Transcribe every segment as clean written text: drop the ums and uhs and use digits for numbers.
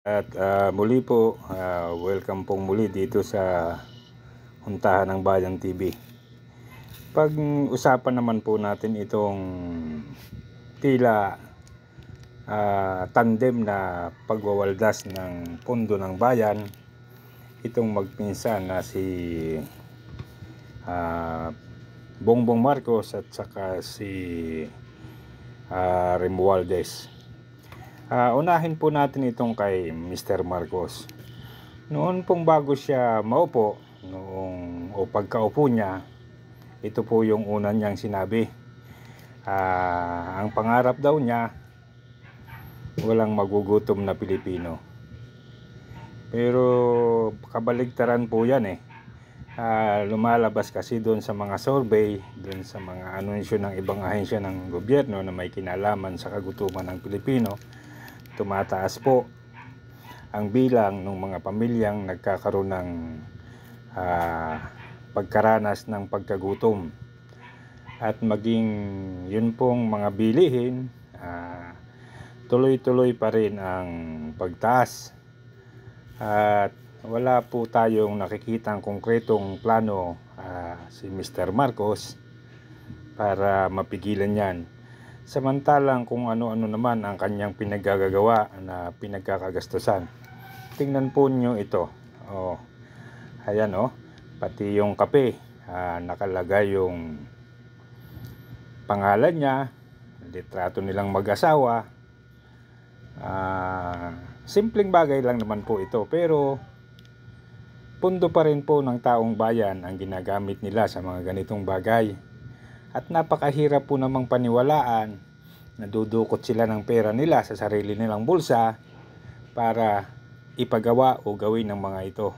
At muli po, welcome pong muli dito sa Huntahan ng Bayan TV. Pag-usapan naman po natin itong tila tandem na pagwawaldas ng pondo ng bayan, itong magpinsan na si Bongbong Marcos at saka si Romualdez. Unahin po natin itong kay Mr. Marcos. Noon pong bago siya maupo, pagkaupo niya, ito po yung una niyang sinabi. Ang pangarap daw niya, walang magugutom na Pilipino. Pero kabaligtaran po yan lumalabas kasi doon sa mga survey, doon sa mga anunsyo ng ibang ahensya ng gobyerno na may kinalaman sa kagutuman ng Pilipino, tumataas po ang bilang ng mga pamilyang nagkakaroon ng pagkaranas ng pagkagutom. At maging yun pong mga bilihin, tuloy-tuloy pa rin ang pagtaas. At wala po tayong nakikitang konkretong plano si Mr. Marcos para mapigilan yan. Samantalang kung ano-ano naman ang kanyang pinaggagawa na pinagkakagastusan. Tingnan po nyo ito. Ayan pati yung kape, nakalagay yung pangalan niya, litrato nilang mag-asawa. Simpleng bagay lang naman po ito, pero pundo pa rin po ng taong bayan ang ginagamit nila sa mga ganitong bagay. At napakahirap po namang paniwalaan na dudukot sila ng pera nila sa sarili nilang bulsa para ipagawa o gawin ng mga ito.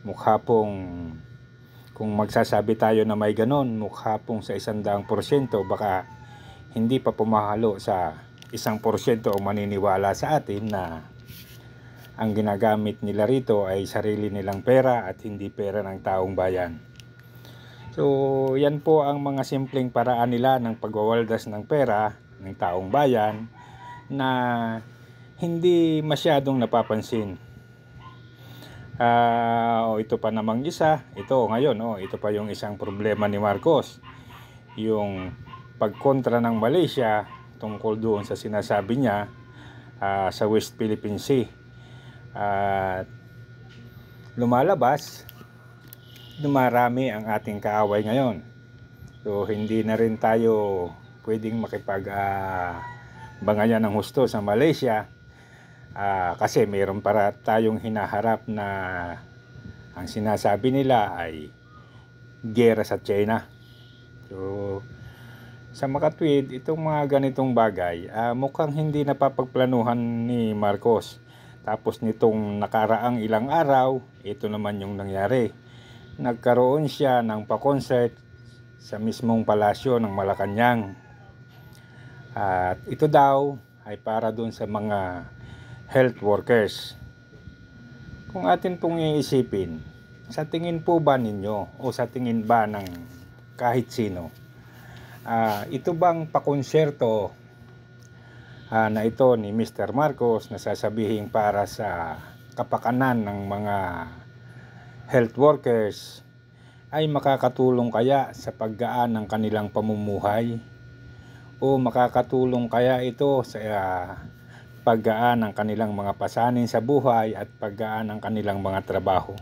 Mukha pong, kung magsasabi tayo na may ganon, mukha pong sa 100% baka hindi pa pumahalo sa 1% o maniniwala sa atin na ang ginagamit nila rito ay sarili nilang pera at hindi pera ng taong bayan. So, yan po ang mga simpleng paraan nila ng pagwawaldas ng pera ng taong bayan na hindi masyadong napapansin. Ito pa namang isa, ito ngayon, ito pa yung isang problema ni Marcos. Yung pagkontra ng Malaysia tungkol doon sa sinasabi niya sa West Philippine Sea. Lumalabas, dumarami ang ating kaaway ngayon. So hindi na rin tayo pwedeng makipag-bangayan ng husto sa Malaysia kasi mayroon para tayong hinaharap na ang sinasabi nila ay giyera sa China. So sa makatwid, itong mga ganitong bagay mukhang hindi napapagplanuhan ni Marcos. Tapos nitong nakaraang ilang araw, ito naman yung nangyari. Nagkaroon siya ng pa-concert sa mismong palasyo ng Malacanang. At ito daw ay para doon sa mga health workers. Kung atin pong iisipin, sa tingin po ba ninyo o sa tingin ba ng kahit sino, ito bang pakonsyerto na ito ni Mr. Marcos na sasabihin para sa kapakanan ng mga health workers ay makakatulong kaya sa paggaan ng kanilang pamumuhay? O makakatulong kaya ito sa paggaan ng kanilang mga pasanin sa buhay at paggaan ng kanilang mga trabaho?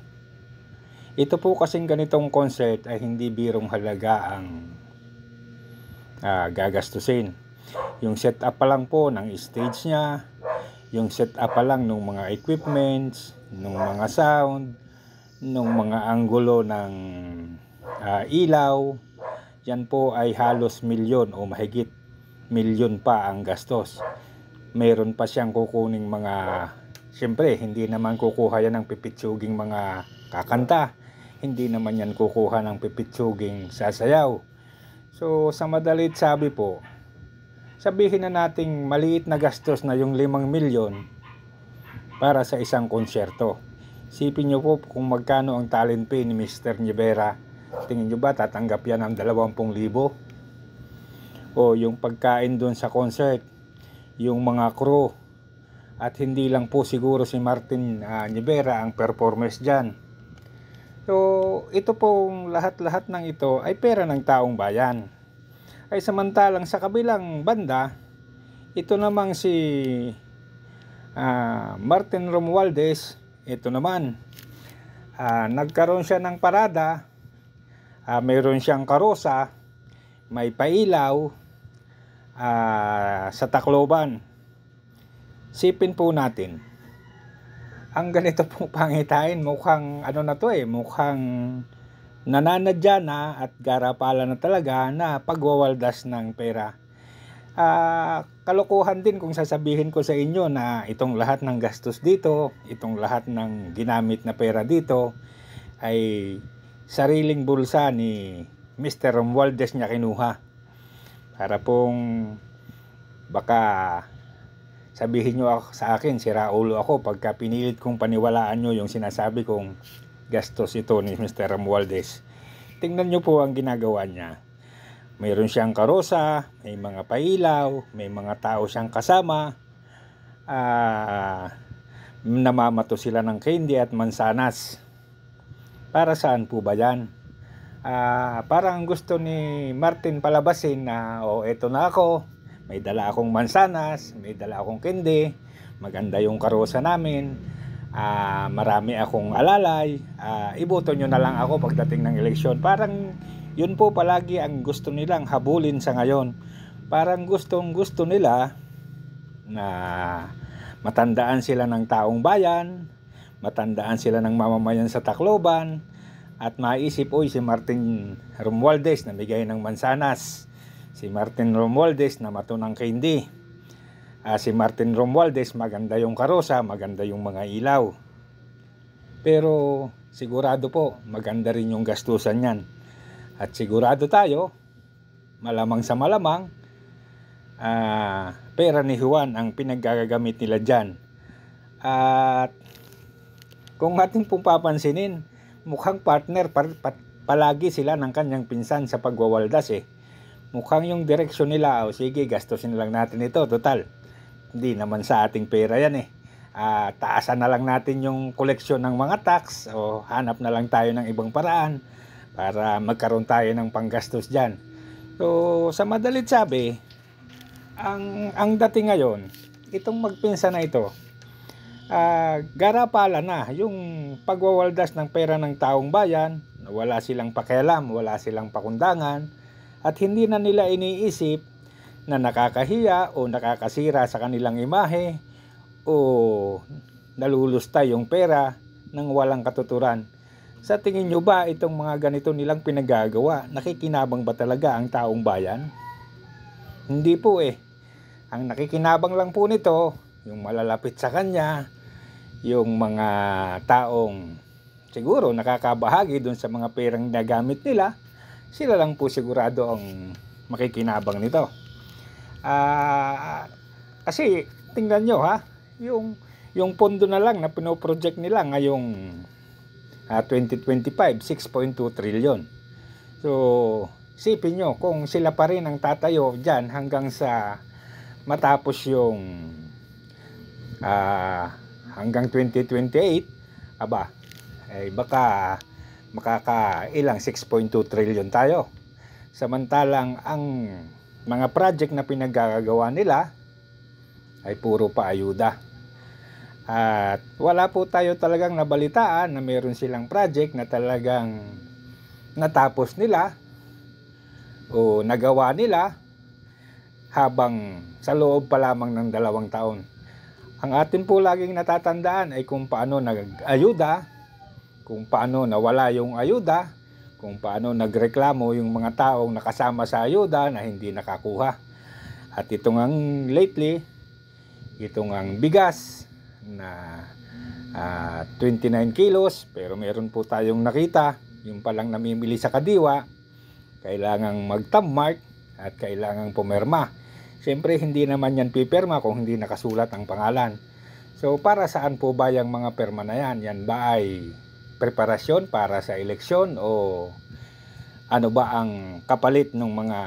Ito po kasing ganitong concert ay hindi birong halaga ang gagastusin. Yung setup pa lang po ng stage niya, yung setup pa lang ng mga equipments, ng mga sound, ng mga anggulo ng ilaw, yan po ay halos milyon o mahigit milyon pa ang gastos. Meron pa siyang kukuning mga, siyempre hindi naman kukuha yan ng pipitsuging mga kakanta, hindi naman yan kukuha ng pipitsuging sasayaw. So sa madalit sabi po, sabihin na nating maliit na gastos na yung 5 milyon para sa isang konsyerto. Isipin nyo po kung magkano ang talent pay ni Mr. Nievera. Tingin nyo ba tatanggap yan ng 20,000? O yung pagkain doon sa concert, yung mga crew, At hindi lang po siguro si Martin Nievera ang performers dyan. So ito pong lahat-lahat ng ito ay pera ng taong bayan. Ay samantalang sa kabilang banda, ito namang si Martin Romualdez, ito naman, nagkaroon siya ng parada, mayroon siyang karosa, may pailaw sa Tacloban. Sipin po natin, ang ganito pong pangitain, mukhang ano na to mukhang nananadya na at garapala na talaga na pagwawaldas ng pera. Kalokohan din kung sasabihin ko sa inyo na itong lahat ng gastos dito, itong lahat ng ginamit na pera dito ay sariling bulsa ni Mr. Romualdez niya kinuha. Para pong baka sabihin nyo sa akin, sira ulo ako pagka pinilit kong paniwalaan nyo yung sinasabi kong gastos ito ni Mr. Romualdez. Tingnan nyo po ang ginagawa niya. Mayroon siyang karosa, may mga pailaw, may mga tao siyang kasama. Namamato sila ng candy at mansanas. Para saan po ba yan? Parang gusto ni Martin palabasin na eto na ako, may dala akong mansanas, may dala akong candy, maganda yung karosa namin, marami akong alalay, iboto nyo na lang ako pagdating ng eleksyon. Parang yun po palagi ang gusto nilang habulin sa ngayon. Parang gusto nila na matandaan sila ng taong bayan, matandaan sila ng mamamayan sa Tacloban, at maisip, si Martin Romualdez na bigay ng mansanas, si Martin Romualdez na mato ng candy, si Martin Romualdez maganda yung karosa, maganda yung mga ilaw. Pero sigurado po maganda rin yung gastusan yan. At sigurado tayo, malamang sa malamang, pera ni Juan ang pinaggagamit nila dyan. At kung ating pong papansinin, mukhang partner palagi sila ng kanyang pinsan sa pagwawaldas Mukhang yung direksyon nila, sige, gastusin lang natin ito, total. Hindi naman sa ating pera yan taasan na lang natin yung koleksyon ng mga tax o hanap na lang tayo ng ibang paraan para magkaroon tayo ng panggastos dyan. So sa madalit sabi, ang dating ngayon, itong magpinsan na ito, garapala na yung pagwawaldas ng pera ng taong bayan. Wala silang pakialam, wala silang pakundangan, at hindi na nila iniisip na nakakahiya o nakakasira sa kanilang imahe o nalulusta yung pera ng walang katuturan. Sa tingin nyo ba itong mga ganito nilang pinagagawa, nakikinabang ba talaga ang taong bayan? Hindi po Ang nakikinabang lang po nito, yung malalapit sa kanya, yung mga taong siguro nakakabahagi dun sa mga perang nagamit nila, sila lang po sigurado ang makikinabang nito. Kasi tingnan nyo yung pondo na lang na pinoproject nila ngayong 2025, 6.2 trillion. So sipin nyo kung sila pa rin ang tatayo dyan hanggang sa matapos yung hanggang 2028, baka makakailang 6.2 trillion tayo. Samantalang ang mga project na pinaggagawa nila ay puro paayuda. At wala po tayo talagang nabalitaan na meron silang project na talagang natapos nila o nagawa nila habang sa loob pa lamang ng 2 taon. Ang atin po laging natatandaan ay kung paano nag-ayuda, kung paano nawala yung ayuda, kung paano nagreklamo yung mga taong nakasama sa ayuda na hindi nakakuha. At ito ngang lately, ito ngang bigas na 29 kilos, pero meron po tayong nakita, yung palang namimili sa kadiwa, kailangang mag-thumb at kailangang pumirma. Siyempre, hindi naman yan pipirma kung hindi nakasulat ang pangalan. So, para saan po ba yung mga pirma na yan? Yan ba ay preparasyon para sa eleksyon o ano ba ang kapalit ng mga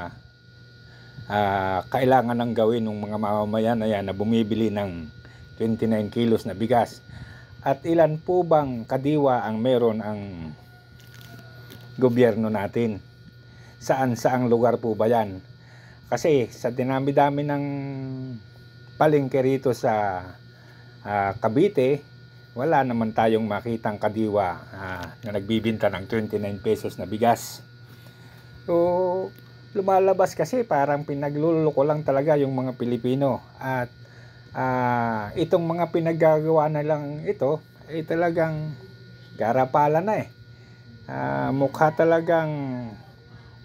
kailangan ng gawin ng mga mamamayan na yan na bumibili ng 29 kilos na bigas. At ilan po bang kadiwa ang meron ang gobyerno natin? Saan saang lugar po ba yan? Kasi sa dinami-dami ng palengke rito sa Cavite, wala naman tayong makitang kadiwa na nagbibinta ng 29 pesos na bigas. So, lumalabas kasi parang pinagluloko lang talaga yung mga Pilipino. At itong mga pinaggagawa na lang ito, ay talagang garapala na mukha talagang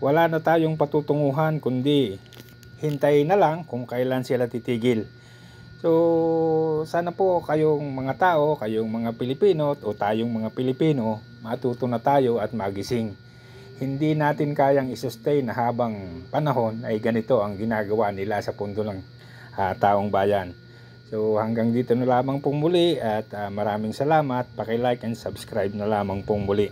wala na tayong patutunguhan, kundi hintayin na lang kung kailan sila titigil. So, sana po kayong mga tao, kayong mga Pilipino o tayong mga Pilipino, matuto na tayo at magising. Hindi natin kayang i-sustain na habang panahon ay ganito ang ginagawa nila sa pundo ng taong bayan. So, hanggang dito na lamang pong muli at maraming salamat. Paki-like and subscribe na lamang pong muli.